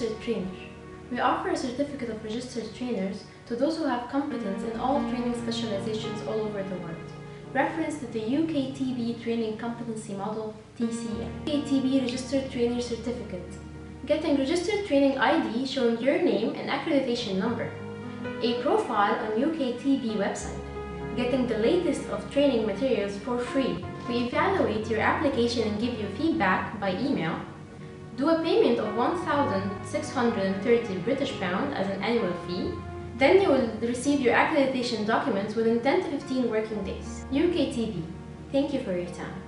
registered trainer. We offer a certificate of registered trainers to those who have competence in all training specializations all over the world. Reference to the UKTB Training Competency Model, TCM. UKTB Registered Trainer Certificate. Getting registered training ID showing your name and accreditation number. A profile on UKTB website. Getting the latest of training materials for free. We evaluate your application and give you feedback by email. Do a payment of £1,630 British as an annual fee. Then you will receive your accreditation documents within 10 to 15 working days. UKTB, thank you for your time.